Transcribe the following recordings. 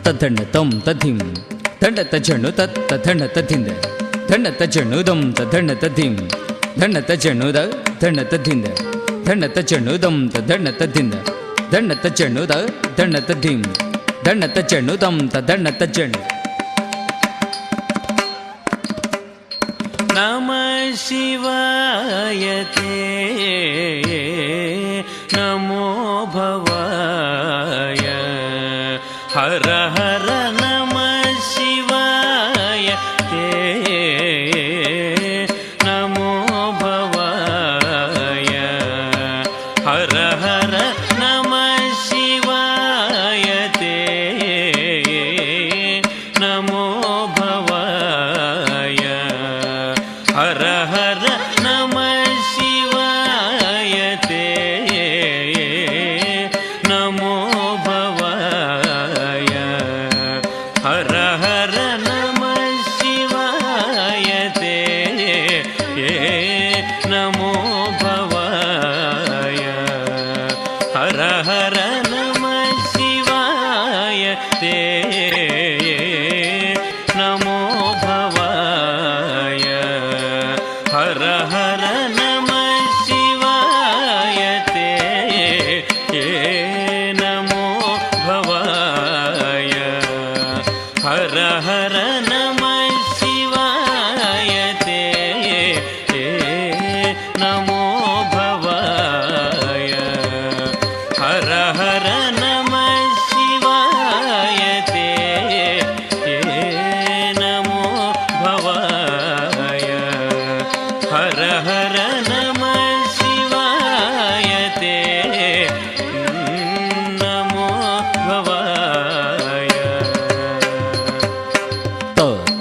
ತಧಣ್ಣ ತಂ ತಧಿಂ ಧಣ್ಣ ತಜಣ್ಣು ತತ್ತ ಧಣ್ಣ ತಧಿಂದ ಧಣ್ಣ ತಜಣ್ಣು ದಂ ತಧಣ್ಣ ತಧಿಂ ಧಣ್ಣ ತಜಣ್ಣು the ಧಣ್ಣ ತಧಿಂದ ಧಣ್ಣ ತಜಣ್ಣು ದಂ ತಧಣ್ಣ ತಧಿಂದ ಧಣ್ಣ ತಜಣ್ಣು the ಧಣ್ಣ ತಧಿಂ ಧಣ್ಣ ತಜಣ್ಣು ದಂ ತಧಣ್ಣ ತಜಣ್ಣು. ನಮಃ ಶಿವಾಯ ತೇ ನಮೋ ಭವಾಯ ಹರ ಹರ ನಮಃ ಶಿವಾಯ ತೇ ನಮೋ ಭವಾಯ ಹರ ಹರ ನಮಃ ಶಿವಾಯ ತೇ ನಮೋ ಭವಾಯ ಹರ ಹರ ನಮಃ ಶಿವಾಯ ತೇ ನಮೋ ಭವಾಯ ಹರ ಹರ ನಮಃ ಶಿವಾಯ ತೇ ನಮೋ ಭವಾಯ ಹರ ಹರ ನಮಃ ಶಿವಾಯ ತೇ ನಮೋ ಭವಾಯ ಹರ ಹರ ನಮಃ ಶಿವಾಯ ತೇ ನಮೋ ಭವಾಯ ಹರ ಹರ ನಮಃ ಶಿವಾಯ ತೇ ನಮೋ ಭವಾಯ ಹರ ಹರ ನಮಃ ಶಿವಾಯ ತೇ ನಮೋ ಭವಾಯ ಹರ ಹರ ನಮಃ ಶಿವಾಯ ತೇ ನಮೋ ಭವಾಯ.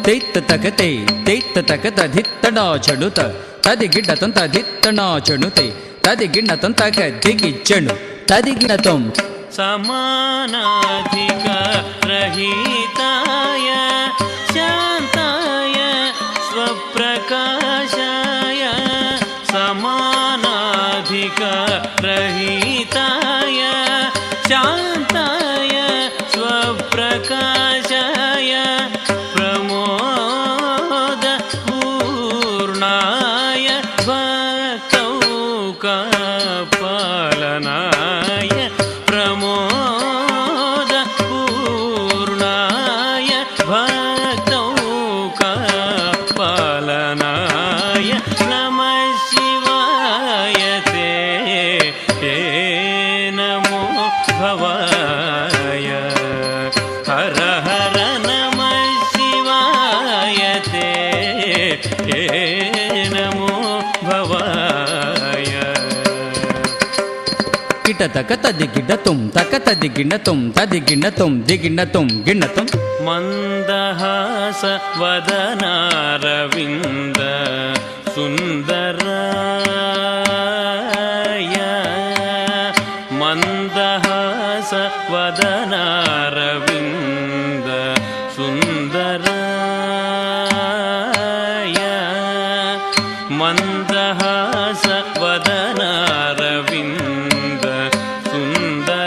ತೈತ್ತ ತಗತೆ ತೈತ್ತ ತಗತ ಧಿತ್ತಣ ಚಣುತ ತದಿಗಿಣ್ಣ ತಂತ ಧಿತ್ತಣ ಚಣುತೆ ತದಿಗಿಣ್ಣ ತಂತ ದಿಗಿಚ್ಚಣು ತದಿಗಿಣ್ಣ ತೊಂ ಸಮಾನಾಧಿಕ ರಹಿತಾಯ ಶಾಂತಾಯ ಸ್ವಪ್ರಕಾಶಾಯ ಸಮಾನಾಧಿಕ ರಹಿತಾಯ ಶಾಂತಾಯ ಸ್ವಪ್ರಕಾಶಾಯ ಪ್ರಮೋದ ಪೂರ್ಣಾಯ ಭಕ್ತೌಕಪಾಲನಾಯ ಪ್ರಮೋದ ಪೂರ್ಣಾಯ ಭಕ್ತೌಕಪಾಲನಾಯ ನಮಃ ಶಿವಾಯ ತೇ ನಮೋ ಭವಾಯ ಹರ ಹರ ನಮಃ ಶಿವಾಯ ತೇ ನಮೋ ಭವಾಯ. ಗಿಡ ತಕ ತದಿಗಿಣ್ಣ ತುಂ ತಕ ತದಿಗಿಣ್ಣ ತುಂ ತದಿಗಿಣ್ಣ ತುಂ ದಿಗಿಣ್ಣ ತುಂ ಗಿಣ್ಣ ತುಂ ಮಂದಹಾಸ ವದನಾರವಿಂದ ಸುಂದರಾಯ ಮಂದಹಾಸ ವದನಾರವಿಂದ ಸುಂದರಾಯ ಮಂದಹಾಸ ವದನಾರವಿಂದ ಸುಂದರಾಯ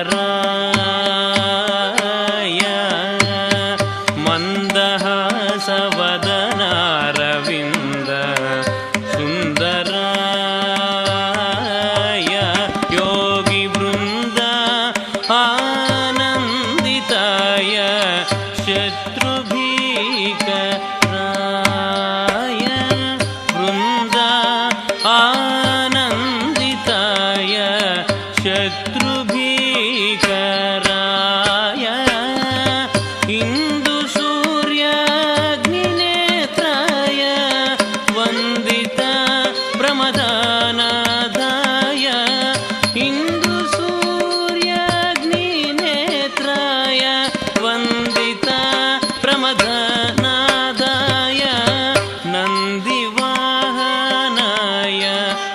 ಮಂದಹಾಸ ವದನಾರವಿಂದ ಸುಂದರಾಯ ಯೋಗಿ ವೃಂದ ಆನಂದಿತಾಯ ಶತ್ರುಭೀಕರಾಯ ವೃಂದ ಆನಂದಿತಾಯ ಶತ್ರುಭೀಕರಾಯ ಇಂದು ಸೂರ್ಯಾಗ್ನಿನೇತ್ರಾಯ ವಂದಿತ ಪ್ರಮದಾನಾದಾಯ ಇಂದು ಸೂರ್ಯಾಗ್ನಿನೇತ್ರಾಯ ವಂದಿತ ಪ್ರಮದಾನಾದಾಯ ನಂದಿವಾಹನಾಯ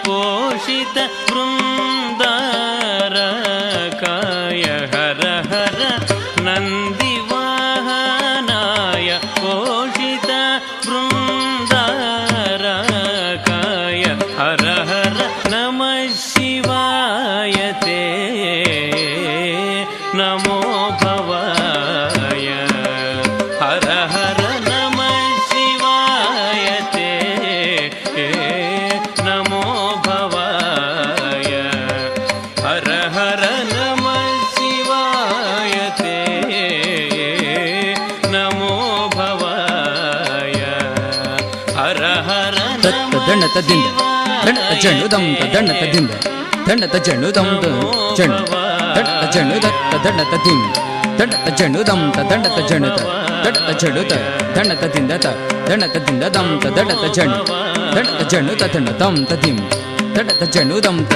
ಪೋಷಿತ ವೃಂದಾರಕಾಯ ಹರ ಹರ ನಂದಿವಾಹನಾಯ ಪೋಷಿತ ವೃಂದಾರಕಾಯ ಹರ ಹರ ನಮಃ ಶಿವಾಯ ತೇ ನಮೋ ಭವಾಯ ದಂಡತ ದಿಂದ ದಂಡತ ಚೆಂಡು ದಮ್ತ ದಂಡತ ದಿಂದ ದಂಡತ ಚೆಂಡು ದಮ್ತ ಚೆಂಡು ದಂಡತ ಚೆಂಡು ದತ್ತ ದಂಡತ ದಿಂದ ದಂಡತ ಚೆಂಡು ದಮ್ತ ದಂಡತ ಚೆಂಡು ದಂಡತ ಚೆಂಡು ದಂಡತ ದಿಂದ ದಂಡತ ದಿಂದ ದಮ್ತ ದಂಡತ ಚೆಂಡು ದಂಡತ ಚೆಂಡು ದಂಡ ದಮ್ತ ದಿಂ ದಂಡತ ಚೆಂಡು ದಮ್ತ